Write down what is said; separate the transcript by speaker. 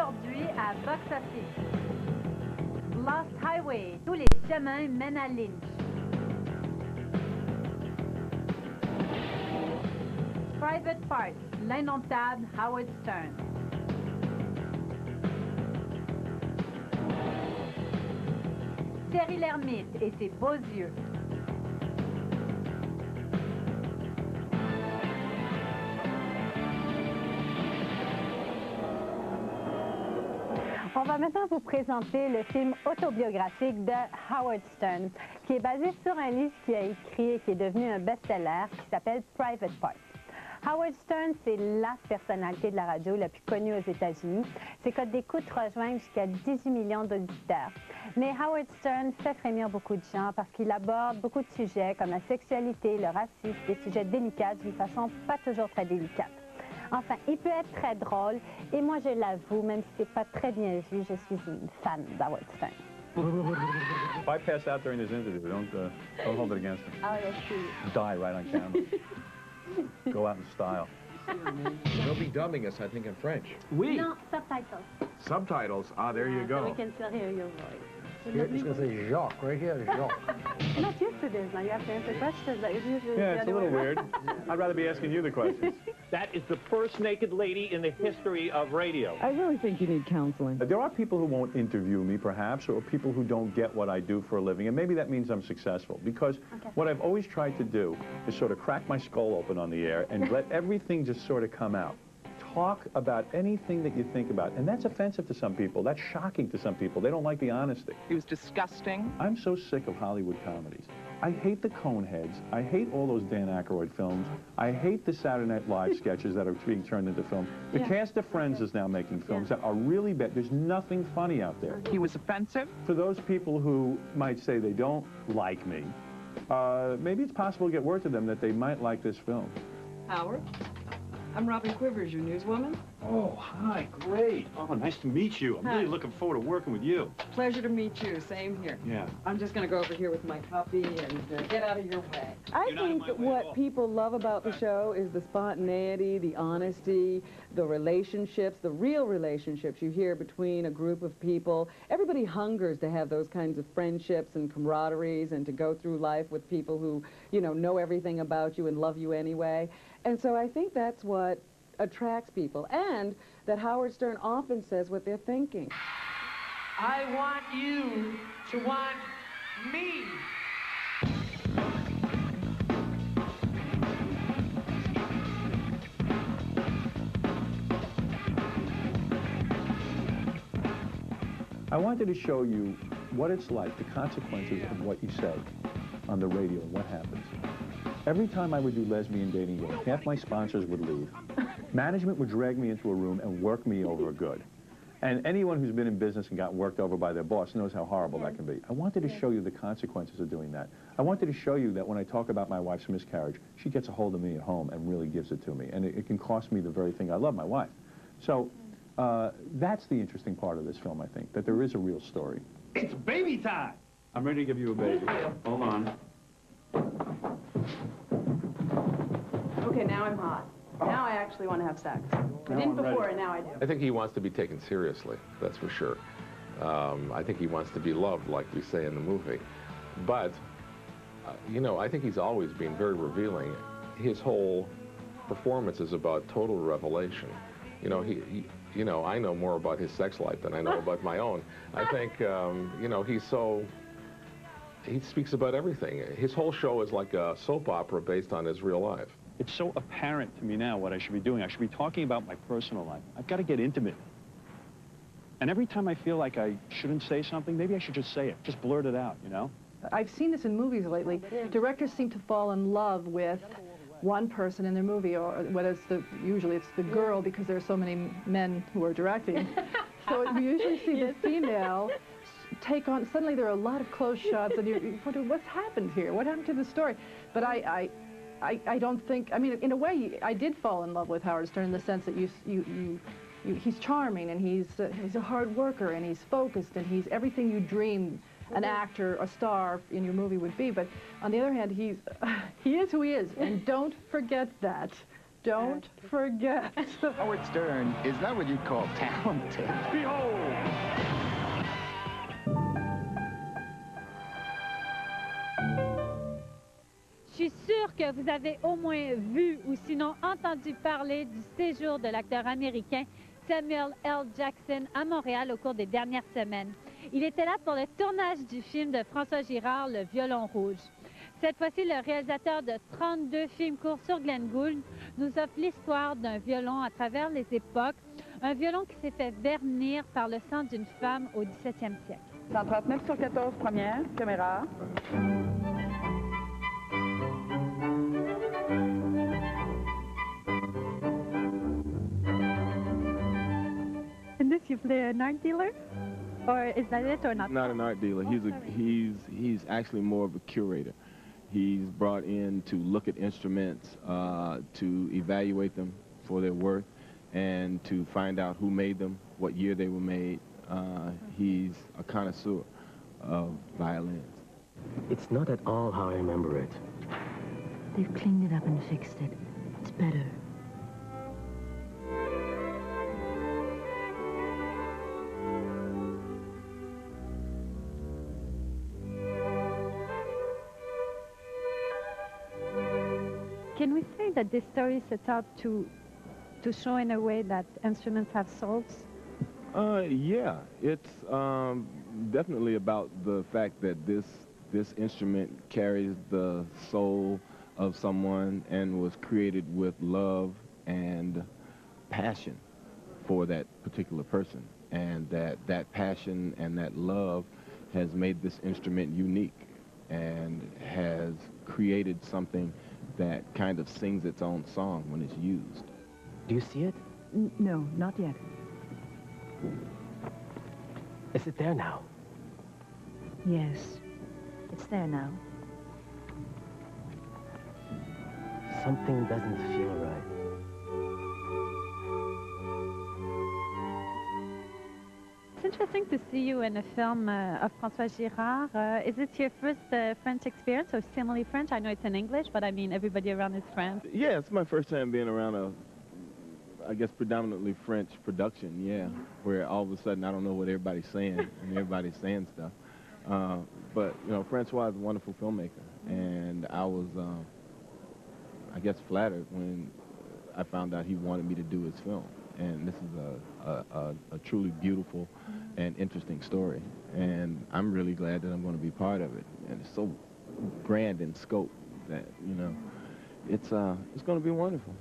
Speaker 1: aujourd'hui à Box Office. Lost Highway, tous les chemins mènent à Lynch. Private Parts, l'indomptable Howard Stern. Thierry Lhermitte et ses beaux yeux. On va maintenant vous présenter le film autobiographique de Howard Stern, qui est basé sur un livre qu'il a écrit et qui est devenu un best-seller, qui s'appelle Private Parts. Howard Stern, c'est la personnalité de la radio la plus connue aux États-Unis. Ses codes d'écoute rejoignent jusqu'à 18 millions d'auditeurs. Mais Howard Stern fait frémir beaucoup de gens parce qu'il aborde beaucoup de sujets comme la sexualité, le racisme, des sujets délicats d'une façon pas toujours très délicate. Enfin, il peut être très drôle, et moi je l'avoue, même si c'est pas très bien vu, je suis une fan d'Howard Stern.
Speaker 2: If I pass out during this interview, don't hold it against me.
Speaker 1: Oh, yes,
Speaker 2: Die right on camera. Go out in style.
Speaker 3: They'll be dubbing us, I think, in French.
Speaker 1: Oui. No, subtitles.
Speaker 2: Subtitles? Ah, there you go.
Speaker 1: So we can still hear your voice.
Speaker 4: You're just going to say Jacques right here, Jacques.
Speaker 1: I'm not used to this now. You have to answer questions. That is usually
Speaker 2: Yeah, it's a little weird. I'd rather be asking you the questions.
Speaker 5: That is the first naked lady in the history of radio.
Speaker 6: I really think you need counseling.
Speaker 2: There are people who won't interview me, perhaps, or people who don't get what I do for a living, and maybe that means I'm successful, because what I've always tried to do is sort of crack my skull open on the air and let everything just sort of come out. Talk about anything that you think about, and that's offensive to some people. That's shocking to some people. They don't like the honesty.
Speaker 6: It was disgusting.
Speaker 2: I'm so sick of Hollywood comedies. I hate the Coneheads. I hate all those Dan Aykroyd films. I hate the Saturday Night Live sketches that are being turned into film. The cast of Friends is now making films that are really bad. There's nothing funny out there.
Speaker 6: He was offensive.
Speaker 2: For those people who might say they don't like me, maybe it's possible to get word to them that they might like this film.
Speaker 7: Howard, I'm Robin Quivers, your newswoman.
Speaker 2: Oh, hi, great. Oh, nice to meet you. I'm really looking forward to working with you.
Speaker 7: Pleasure to meet you. Same here.
Speaker 2: Yeah.
Speaker 7: I'm just going to go over here with my copy and get out of your way.
Speaker 6: I think what people love about the show is the spontaneity, the honesty, the relationships, the real relationships you hear between a group of people. Everybody hungers to have those kinds of friendships and camaraderies and to go through life with people who, you know everything about you and love you anyway. And so I think that's what attracts people, and that Howard Stern often says what they're thinking.
Speaker 8: I want you to want me.
Speaker 2: I wanted to show you what it's like, the consequences of what you say on the radio and what happens. Every time I would do lesbian dating game, half my sponsors would leave. Management would drag me into a room and work me over good. And anyone who's been in business and got worked over by their boss knows how horrible that can be. I wanted to show you the consequences of doing that. I wanted to show you that when I talk about my wife's miscarriage, she gets a hold of me at home and really gives it to me. And it can cost me the very thing I love, my wife. So that's the interesting part of this film, I think, that there is a real story.
Speaker 9: It's baby time!
Speaker 2: I'm ready to give you a baby. Hold on.
Speaker 7: Okay, now I'm hot. Now I actually want to have sex. I didn't before, and now I do.
Speaker 3: I think he wants to be taken seriously, that's for sure. I think he wants to be loved, like we say in the movie. But, I think he's always been very revealing. His whole performance is about total revelation. I know more about his sex life than I know about my own. I think, he speaks about everything. His whole show is like a soap opera based on his real life.
Speaker 2: It's so apparent to me now what I should be doing. I should be talking about my personal life. I've got to get intimate. And every time I feel like I shouldn't say something, maybe I should just say it. Just blurt it out,
Speaker 10: I've seen this in movies lately. Directors seem to fall in love with one person in their movie, or whether usually it's the girl, because there are so many men who are directing. So we usually see the female take on, suddenly there are a lot of close shots, and you wonder, what's happened here? What happened to the story? But I don't think, in a way, I did fall in love with Howard Stern in the sense that he's charming, and he's a hard worker, and he's focused, and he's everything you dream an actor, a star in your movie would be. But on the other hand, he is who he is, and don't forget that. Don't forget.
Speaker 9: Howard Stern is not what you'd call talented.
Speaker 5: Behold!
Speaker 1: Je suis sûre que vous avez au moins vu ou sinon entendu parler du séjour de l'acteur américain Samuel L. Jackson à Montréal au cours des dernières semaines. Il était là pour le tournage du film de François Girard, Le violon rouge. Cette fois-ci, le réalisateur de 32 films courts sur Glenn Gould nous offre l'histoire d'un violon à travers les époques, un violon qui s'est fait vernir par le sang d'une femme au 17e siècle.
Speaker 6: 139 sur 14, première, caméra.
Speaker 1: In this, you play an art dealer? Or is that it or not?
Speaker 11: Not an art dealer. He's actually more of a curator. He's brought in to look at instruments, to evaluate them for their worth, and to find out who made them, what year they were made. He's a connoisseur of violins.
Speaker 12: It's not at all how I remember it.
Speaker 13: They've cleaned it up and fixed it. It's better.
Speaker 1: Can we say that this story sets out to show in a way that instruments have souls?
Speaker 11: Yeah, it's definitely about the fact that this instrument carries the soul of someone and was created with love and passion for that particular person, and that passion and that love has made this instrument unique and has created something that kind of sings its own song when it's used.
Speaker 12: Do you see it?
Speaker 13: No, not yet.
Speaker 12: Is it there now?
Speaker 13: Yes, it's there now.
Speaker 12: Something doesn't feel right.
Speaker 1: It's interesting to see you in a film of François Girard. Is it your first French experience or simile French? I know it's in English, but I mean everybody around is French.
Speaker 11: Yeah, it's my first time being around a, I guess, predominantly French production, yeah, where all of a sudden I don't know what everybody's saying and everybody's saying stuff. But, you know, Francois is a wonderful filmmaker, and I was, I guess, flattered when I found out he wanted me to do his film. And this is a truly beautiful and interesting story. And I'm really glad that I'm going to be part of it. And it's so grand in scope that, you know, it's going to be wonderful.